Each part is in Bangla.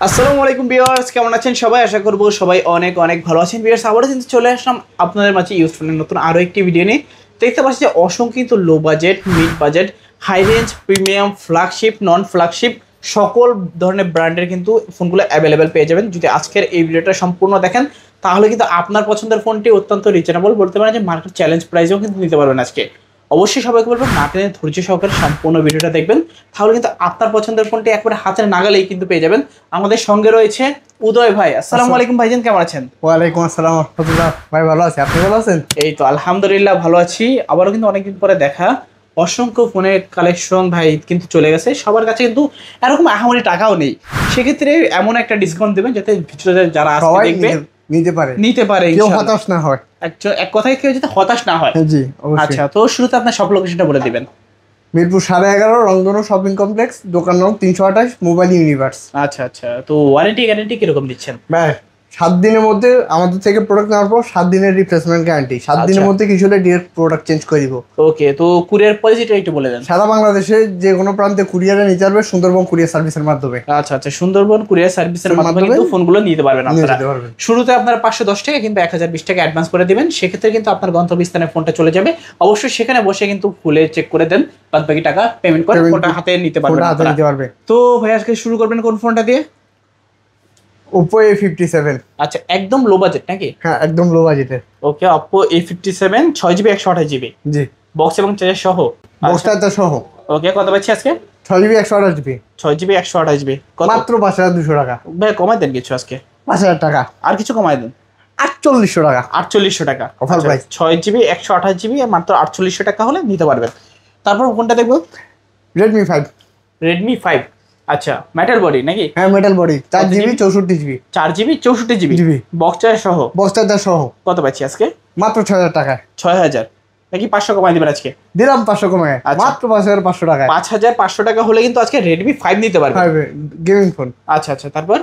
আসসালামু আলাইকুম ভিউয়ার্স, কেমন আছেন সবাই? আশা করব সবাই অনেক অনেক ভালো আছেন। ভিউয়ার্স, আবারও কিন্তু চলে আসলাম আপনাদের মাঝে ইউজফুলের নতুন আরও একটি ভিডিও নিয়ে। দেখতে পাচ্ছি যে অসংখ্য কিন্তু low budget, mid budget, high range, premium, flagship, non flagship সকল ধরনের ব্র্যান্ডের কিন্তু ফোনগুলো অ্যাভেলেবেল পেয়ে যাবেন। যদি আজকের এই ভিডিওটা সম্পূর্ণ দেখেন তাহলে কিন্তু আপনার পছন্দের ফোনটি অত্যন্ত রিজনেবল, বলতে পারেন যে মার্কেট চ্যালেঞ্জ প্রাইসেও কিন্তু নিতে পারবেন আজকে। অবশ্যই সবাইকে বলবেন না টেনে ধৈর্য সহকারে সম্পূর্ণ ভিডিওটা দেখবেন, তাহলে কিন্তু আপনার পছন্দের ফোনটি একবারে হাতের নাগালেই কিন্তু পেয়ে যাবেন। আমাদের সঙ্গে রয়েছে উদয় ভাই। আসসালামু আলাইকুম ভাইজান, কেমন আছেন? ওয়ালাইকুম আসসালাম রাহমাতুল্লাহ। ভাই ভালো আছি, আপনি ভালো আছেন? এই তো আলহামদুলিল্লাহ ভালো আছি। আবারও কিন্তু অনেকদিন পরে দেখা, অসংখ্য ফোনের কালেকশন ভাই কিন্তু চলে গেছে। সবার কাছে কিন্তু এরকম আহামরি টাকাও নেই, সেক্ষেত্রে এমন একটা ডিসকাউন্ট দেবেন যাতে ভিতরে যারা আজকে দেখবে নিতে পারে, কেউ হতাশ না হয়। এক কথায় কেউ যাতে হতাশ না হয়। জি অবশ্যই। আচ্ছা, তো শুরুতে আপনার সব লোকেশনটা বলে দিবেন। মিরপুর 11.5 রংধনু শপিং কমপ্লেক্স, দোকান নং 328, মোবাইল ইউনিভার্স। আচ্ছা আচ্ছা, তো ওয়ারেন্টি গ্যারান্টি কিরকম দিচ্ছেন? ভাই 7 দিনের মধ্যে আমাদের থেকে প্রোডাক্ট নেওয়ার পর 7 দিনের রিপ্লেসমেন্ট গ্যারান্টি। 7 দিনের মধ্যে কিছু হলে ডিরেক্ট প্রোডাক্ট চেঞ্জ করে দিব। ওকে, তো কুরিয়ার পলিসিটা একটু বলে দেন। সারা বাংলাদেশে যে কোনো প্রান্তে কুরিয়ারে নিতে পারবে সুন্দরবন কুরিয়ার সার্ভিসের মাধ্যমে। আচ্ছা আচ্ছা, সুন্দরবন কুরিয়ার সার্ভিসের মাধ্যমে কিন্তু ফোনগুলো নিতে পারবেন আপনারা। শুরুতে আপনারা 510 টাকা কিংবা 1020 টাকা অ্যাডভান্স করে দিবেন, সেক্ষেত্রে কিন্তু আপনার গন্তব্যস্থানে ফোনটা চলে যাবে। অবশ্যই সেখানে বসে কিন্তু খুলে চেক করে দেন, বাদ বাকি টাকা পেমেন্ট করে ফোনটা হাতে নিতে পারবেন। তো ভাই আজকে শুরু করবেন কোন ফোনটা দিয়ে? Oppo A57। আচ্ছা, একদম লো বাজেট নাকি? হ্যাঁ, একদম লো বাজেটের। ওকে, Oppo A57 6GB 128GB। জি, বক্স এবং চার্জার সহ। বক্সটা সহ। ওকে, কত পাচ্ছি আজকে? 6GB 128GB। 6GB 128GB মাত্র 5200 টাকা। ভাই কমাই দেন কিছু আজকে। 5000 টাকা। আর কিছু কমাই দেন। 4800 টাকা। 4800 টাকা অফার প্রাইস। 6GB 128GB মাত্র 4800 টাকা হলে নিতে পারবেন। তারপর কোনটা দেখবো? Redmi 5। Redmi 5। আচ্ছা, মেটাল বডি নাকি? হ্যাঁ, metal body. 4GB 64GB। 4GB 64GB box charger সহ। বক্স চার্জার সহ। কত পাচ্ছি আজকে? মাত্র 6000 টাকা। 6000 নাকি 500 কমাই দিবেন আজকে? দিলাম 500 কমায়। মাত্র 5500 টাকা। 5500 টাকা হলে কিন্তু আজকে Redmi 5 নিতে পারবেন। Gaming phone. আচ্ছা আচ্ছা, তারপর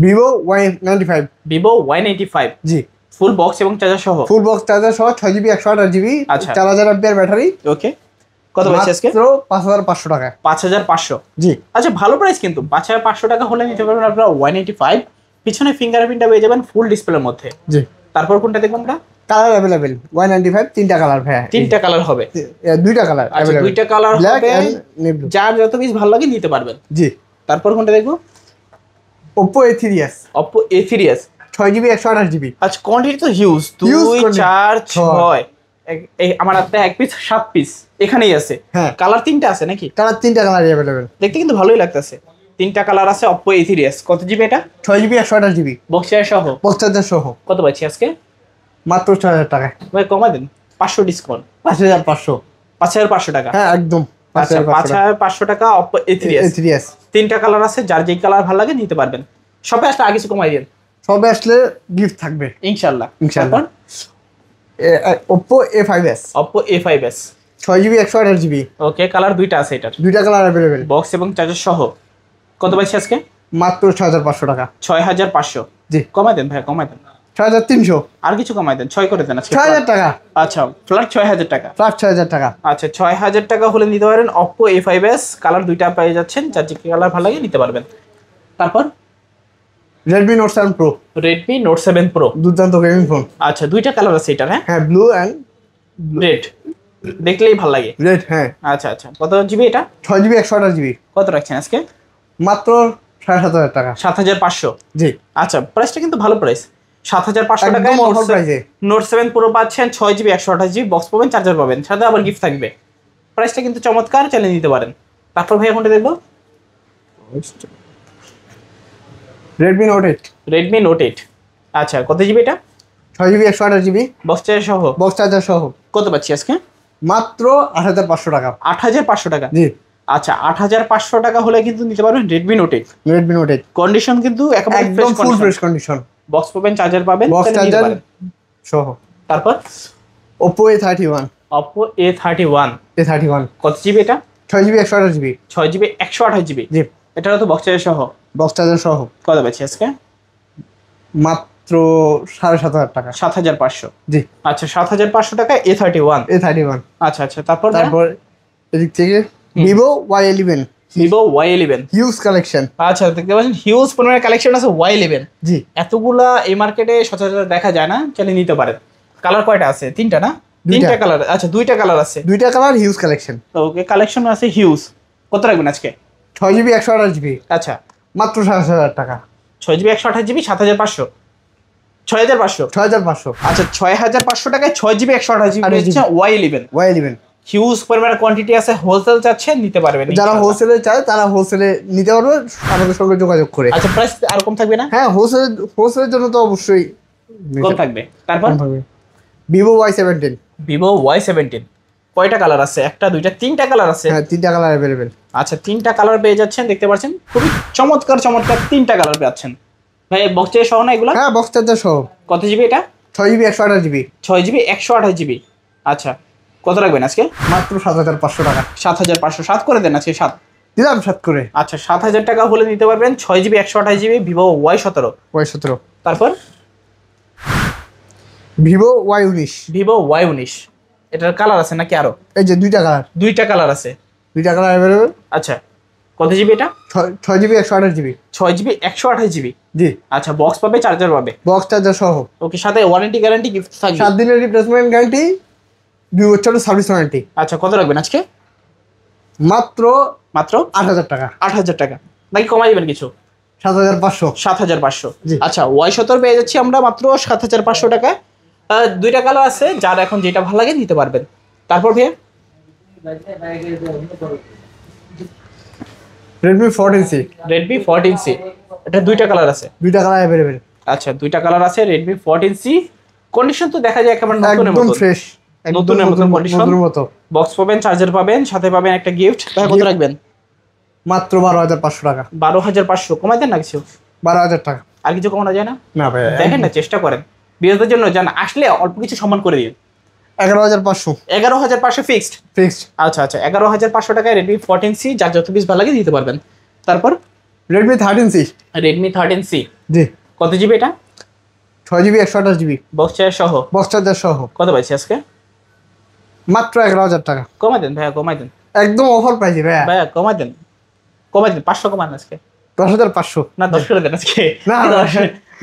Vivo Y95। Vivo Y95। জি, ফুল বক্স এবং চার্জার সহ। ফুল বক্স চার্জার সহ 6GB 128GB। আচ্ছা, 4000 এমপিআর ব্যাটারি। ওকে, কত পাচ্ছি আজকে? মাত্র 5500 টাকা। 5500। জি, আচ্ছা, ভালো প্রাইস কিন্তু। 5500 টাকা হলে নিতে পারবেন আপনারা Y95। পিছনে ফিঙ্গারপ্রিন্টটা পেয়ে যাবেন ফুল ডিসপ্লের মধ্যে। জি। তারপর কোনটা দেখবেন আমরা? Colour available. Y95 তিনটা কালার ভাই। তিনটা কালার হবে? দুইটা কালার अवेलेबल। দুইটা কালার হবে, যার যত পিস ভালো লাগে নিতে পারবেন। জি। তারপর কোনটা দেখবো? Oppo A3s। Oppo A3s 6GB 128GB। আচ্ছা, কোয়ান্টিটি তো হিউজ। 2 4 6 এই আমার হাতে এক পিস 7 পিস এখানেই আছে। হ্যাঁ, কালার তিনটা আছে নাকি? কালার তিনটা কালার अवेलेबल। দেখতে কিন্তু ভালোই লাগতেছে। তিনটা কালার আছে Oppo A3s। কত জিবি এটা? 6GB 128GB বক্স চার্জার সহ। বক্স চার্জার সহ। কত পাচ্ছি আজকে? মাত্র 6000 টাকা। ভাই কমা দেন, 500 ডিসকাউন্ট। 5500। 5500 টাকা। হ্যাঁ, একদম 5500 টাকা Oppo A3s। তিনটা কালার আছে, যার যেই কালার ভালো লাগে নিতে পারবেন। সবে আসলে আগে কিছু কমাই দেন। সবে আসলে গিফট থাকবে ইনশাআল্লাহ। ইনশাআল্লাহ। Oppo A5s। Oppo A5s 6GB 128GB। ওকে, কালার দুইটা আছে এটার। দুইটা কালার अवेलेबल। বক্স এবং চার্জার সহ। কত পাচ্ছি আজকে? মাত্র 6500 টাকা। 6500। জি, কমাই দেন ভাই, কমাই দেন। 6300। আর কিছু কমাই দেন, 6 করে দেন আজকে। 6000 টাকা। আচ্ছা, ফ্ল্যাট 6000 টাকা। ফ্ল্যাট 6000 টাকা। আচ্ছা, 6000 টাকা হলে নিতে পারেন Oppo A5s। কালার দুইটা পেয়ে যাচ্ছেন, যার যে কালার ভালো লাগে নিতে পারবেন। তারপর Redmi Note 7 Pro। Redmi Note 7 Pro দুর্দান্ত গেমিং ফোন। আচ্ছা, দুইটা কালার আছে এটার। হ্যাঁ, ব্লু এন্ড রেড, দেখলেই ভালো লাগে। রেড, হ্যাঁ। আচ্ছা আচ্ছা, কত জিবি এটা? 6GB 128GB। কত রাখছেন আজকে? মাত্র 7500 টাকা। 7500। জি। আচ্ছা, প্রাইসটা কিন্তু ভালো প্রাইস। 7500 টাকায় একদম অফার প্রাইসে Note 7 Pro পাচ্ছেন। 6GB 128GB বক্স পাবেন, চার্জার পাবেন, সাথে আবার গিফট থাকবে। প্রাইসটা কিন্তু চমৎকার, চালিয়ে নিতে পারেন। তারপর ভাই কোনটা দেখবো? Redmi Note 8। Redmi Note 8। আচ্ছা, কত জিবি এটা? 6GB 128GB বক্স চার্জার সহ। বক্স চার্জার সহ। কত পাচ্ছি আজকে? মাত্র 8500 টাকা। 8500 টাকা। জি। আচ্ছা, 8500 টাকা হলে কিন্তু নিতে পারবেন Redmi Note 8। Redmi Note 8 condition কিন্তু একেবারে একদম ফুল ফ্রেশ কন্ডিশন। বক্স পাবেন, চার্জার পাবেন, বক্স চার্জার সহ। তারপর Oppo A31। Oppo A31। A31 কত জিবি এটা? 6GB 128GB। 6GB 128GB। জি। এটারও তো বক্স চার্জার সহ। বক্স চার্জার সহ। কত পাচ্ছি আজকে? মাত্র 7500 টাকা। 7500। জি। আচ্ছা, 7500 টাকা A31। A31। আচ্ছা আচ্ছা, তারপর এদিক থেকে Vivo Y11। Vivo Y11 huge collection. আচ্ছা, দেখতে পাচ্ছেন হিউজ পরিমাণে কালেকশন আছে Y11। জি, এতগুলা এই মার্কেটে সচরাচর দেখা যায় না, চাইলে নিতে পারেন। কালার কয়টা আছে? তিনটা না? তিনটা কালার। আচ্ছা, দুইটা কালার আছে। দুইটা কালার, হিউজ কালেকশন। ওকে, কালেকশন আছে হিউজ। কত রাখবেন আজকে? 6GB 128GB আচ্ছা, মাত্র 7,000 টাকা। 6GB 128GB 7,500, 6,500। 6,500। আচ্ছা, 6,500 টাকায় 6GB 128GB হচ্ছে Y11। Y11 হিউজ পরিমাণে কোয়ান্টিটি আছে, হোলসেল চাচ্ছে নিতে পারবেন। যারা হোলসেলে চায় তারা হোলসেলে নিতে পারবে আমাদের সঙ্গে যোগাযোগ করে। আচ্ছা, প্রাইস আর কম থাকবে না? হ্যাঁ, হোলসেলের জন্য তো অবশ্যই কম থাকবে। তারপর ভিভো Y17। ভিভো Y17 কয়টা কালার আছে? একটা, দুইটা, তিনটা কালার আছে। হ্যাঁ, তিনটা কালার অ্যাভেলেবেল। আচ্ছা, তিনটা কালার পেয়ে যাচ্ছেন, দেখতে পাচ্ছেন খুবই চমৎকার চমৎকার তিনটা কালার পাচ্ছেন ভাই। বক্সে সহ না এগুলো? হ্যাঁ, বক্স চার্জার সহ। কত জিবি এটা? 6GB 128GB। 6GB 128GB। আচ্ছা, কত রাখবেন আজকে? মাত্র 7,500 টাকা। 7,500। 7 করে দেন আজকে, 7 দিলাম 7 করে। আচ্ছা, 7,000 টাকা হলে নিতে পারবেন 6GB 128GB Vivo Y17। Y17। তারপর ভিভো Y19। ভিভো Y19 এটার কালার আছে নাকি আরো? এই যে দুইটা কালার। দুইটা কালার আছে। দুইটা কালার অ্যাভেলেবেল। আচ্ছা, কত জিবি এটা? 6GB 128GB। 6GB 128GB। জি, আচ্ছা, বক্স পাবে, চার্জার পাবে। বক্স চার্জার সহ। ওকে, সাথে ওয়ারেন্টি গ্যারান্টি গিফট থাকবে। 7 দিনের রিপ্লেসমেন্ট গ্যারান্টি, 2 বছরের সার্ভিস ওয়ারেন্টি। আচ্ছা, কত রাখবেন আজকে? মাত্র মাত্র 8,000 টাকা। 8,000 টাকা নাকি কমাই দিবেন কিছু? 7,500। 7,500। জি। আচ্ছা, Y17 পেয়ে যাচ্ছি আমরা মাত্র 7,500 টাকা। দুইটা কালার আছে, যার এখন যেটা ভালো লাগে নিতে পারবেন। তারপর ভাইয়া Redmi 14C। Redmi 14C এটা দুইটা কালার আছে। দুইটা কালার অ্যাভেলেবেল। আচ্ছা, দুইটা কালার আছে Redmi 14C। কন্ডিশন তো দেখা যায় একেবারে নতুনের একদম মতো, ফ্রেশ, নতুনের মতো কন্ডিশন। নতুনের মতো। বক্স পাবেন, চার্জার পাবেন, সাথে পাবেন একটা গিফট। তাই কত রাখবেন? মাত্র 12,500 টাকা। 12,500। কমাই দেন না কিছু? 12,000 টাকা। আর কিছু কমানো যায় না? না ভাই, দেখেন না, চেষ্টা করেন। বিয়েদের জন্য যান, আসলে অল্প কিছু সম্মান করে দিন। 11,500 11,500 ফিক্সড। ফিক্সড। আচ্ছা আচ্ছা, 11,500 টাকায় Redmi 14C, যার যত পিস ভালো লাগে দিতে পারবেন। তারপর Redmi 13C। Redmi 13C জি, কত জিবি এটা? 6GB 128GB বক্স চার্জার সহ। বক্স চার্জার সহ। কত পাইছি আজকে? মাত্র 11,000 টাকা। কমাই দেন ভাইয়া, কমাই দেন একদম অফার প্রাইসে ভাইয়া। ভাইয়া, কমাই দেন, কমাই দেন। 500 কমান আজকে। 10,500 না, 10 করে দেন আজকে। না,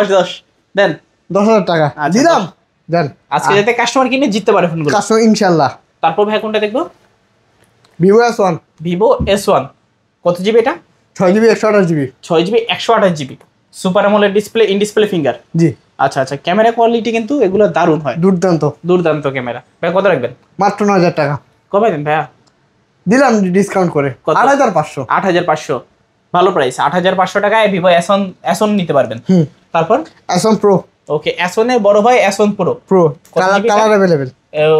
10 দেন। 10,000 টাকা আচ্ছা, দিলাম। দেন আজকে যাতে কাস্টমার কিনে জিততে পারে ফোনগুলো। কাস্টমার ইনশাআল্লাহ। তারপর ভাই কোনটা দেখবো? Vivo S1। Vivo S1 কত জিবি এটা? 6GB 128GB। 6GB 128GB super AMOLED display, in display finger. জি, আচ্ছা আচ্ছা, ক্যামেরা কোয়ালিটি কিন্তু এগুলো দারুণ হয়, দুর্দান্ত। দুর্দান্ত ক্যামেরা। ভাই কত রাখবেন? মাত্র 9,000 টাকা। কমাই দেন ভাইয়া। দিলাম ডিসকাউন্ট করে কত? 8,500। 8,500 ভালো প্রাইস। 8,500 টাকায় ভিভো S1 নিতে পারবেন। তারপর S1 Pro। ওকে, S1 এর বড় ভাই S1 Pro। Pro কত কালার GB টা? Colour available.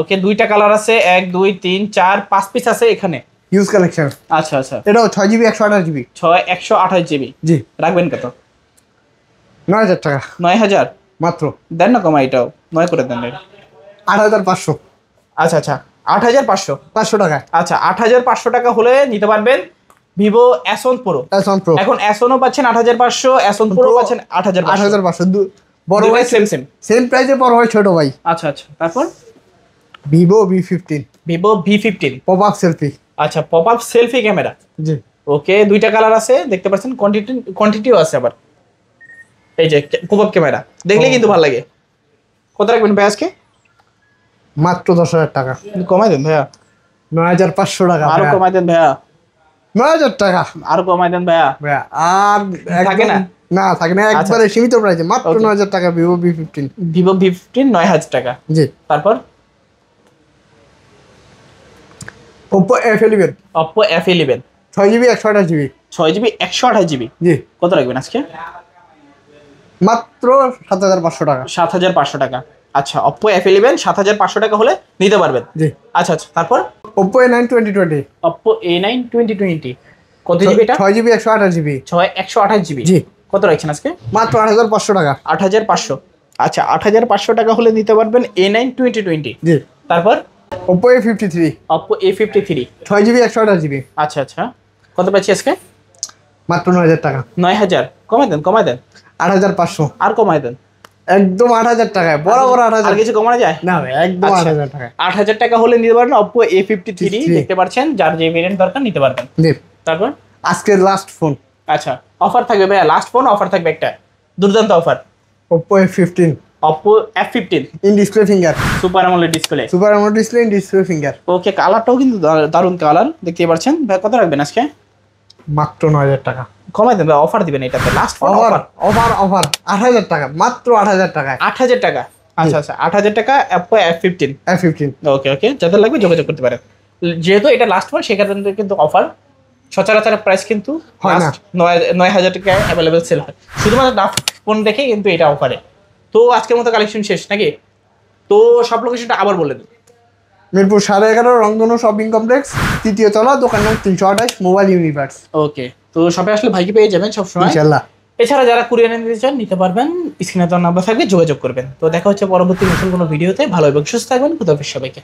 ওকে, দুইটা কালার আছে, 1 2 3 4 5 পিস আছে এখানে। Use collection. আচ্ছা আচ্ছা, এটাও 6GB 128GB। 128GB। জি, রাখবেন কত? 9,000 টাকা 9,000 মাত্র। দেন না, কমাই এটাও 9 করে দেন। 8,500। আচ্ছা আচ্ছা, 8,500। 500 টাকা। আচ্ছা, 8,500 টাকা হলে নিতে পারবেন Vivo S1 Pro। S1 Pro এখন S1 ও পাচ্ছেন 8,500, S1 Pro পাচ্ছেন 8,500। 8,500 বড় ভাই সেম সেম। সেম প্রাইসে বড় ভাই ছোট ভাই। আচ্ছা আচ্ছা, তারপর Vivo V15 Vivo V15। Pop up selfie. আচ্ছা, পপ আপ সেলফি ক্যামেরা। জি, ওকে, দুইটা কালার আছে, দেখতে পাচ্ছেন, কোয়ান্টিটিও আছে আবার। এই যে পপ আপ ক্যামেরা দেখলে কিন্তু ভালো লাগে। কত রাখবেন ভাই আজকে? মাত্র 10,000 টাকা। কমাই দেন ভাইয়া। 9,500 টাকা। আরো কমাই দেন ভাইয়া। 9,000 টাকা আরো কমাই দেন ভাইয়া। ভাইয়া। আর থাকে না? না থাকে না, একবারে সীমিত প্রাইসে মাত্র 9,000 টাকা Vivo V15। ভিভো V15 9,000 টাকা। জি, তারপর Oppo F11 Oppo F11 6GB 128GB। 6GB 128GB জি, কত রাখবেন আজকে? মাত্র 7,500 টাকা। 7,500 টাকা। আচ্ছা, Oppo F11 7,500 টাকা হলে নিতে পারবেন। জি, আচ্ছা আচ্ছা, তারপর Oppo A9 2020 Oppo A9 2020 কত জিবি এটা? 6GB 128GB। 128GB জি, কত রাখছেন আজকে? মাত্র 8,500 টাকা। 8,500। আচ্ছা, 8,500 টাকা হলে নিতে পারবেন A9 2020। জি, তারপর Oppo A53 Oppo A53 6GB 128GB। আচ্ছা আচ্ছা, কত পাচ্ছি আজকে? মাত্র 9,000 টাকা। 9,000 কমাই দেন, কমাই দেন। 8,500 আর কমাই দেন। একদম 8,000 টাকায় বরাবর 8,000। আর কিছু কমানো যায় না ভাই, একদম আচ্ছা। 8,000 টাকায়। 8,000 টাকা হলে নিতে পারবেন Oppo A53। দেখতে পাচ্ছেন, যার যে ভেরিয়েন্ট দরকার নিতে পারবেন। জি, তারপর আজকের লাস্ট ফোন আচ্ছা, অফার থাকবে ভাইয়া, লাস্ট ফোন অফার থাকবে একটা দুর্দান্ত offer. Oppo F15 Oppo F15 in display finger, super AMOLED display. Super AMOLED display in display finger. Okay, কালারটাও কিন্তু দারুণ কালার, দেখতে পাচ্ছেন ভাই। কত রাখবেন আজকে? মাত্র 9000 টাকা। কমাই দেন ভাই, অফার দিবেন এটাতে, last phone offer offer. Offer offer 8000 টাকা, মাত্র 8000 টাকায় 8000 টাকা। আচ্ছা আচ্ছা, 8000 টাকা Oppo F15। F15। ওকে ওকে, যাদের লাগবে যোগাযোগ করতে পারেন। যেহেতু এটা লাস্ট ফোন সেক্ষেত্রে কিন্তু অফার, সচরাচর প্রাইস কিন্তু হয় না। 9000 টাকায় অ্যাভেলেবেল সেল হয়, শুধুমাত্র লাস্ট ফোন দেখে কিন্তু এটা অফারে। তো আজকের মতো কালেকশন শেষ নাকি? তো সব লোকেশনটা আবার বলে দিন। মিরপুর 11.5 রংধনু শপিং কমপ্লেক্স, তৃতীয় তলা, দোকান নং 328, মোবাইল ইউনিভার্স। ওকে, তো সবাই আসলে ভাইকে পেয়ে যাবেন সবসময় ইনশাআল্লাহ। এছাড়া যারা কুরিয়ার নিতে চান নিতে পারবেন, স্ক্রিনে তো নাম্বার থাকবে, যোগাযোগ করবেন। তো দেখা হচ্ছে পরবর্তী নতুন কোনো ভিডিওতে। ভালো এবং সুস্থ থাকবেন, খুদা হাফেজ সবাইকে।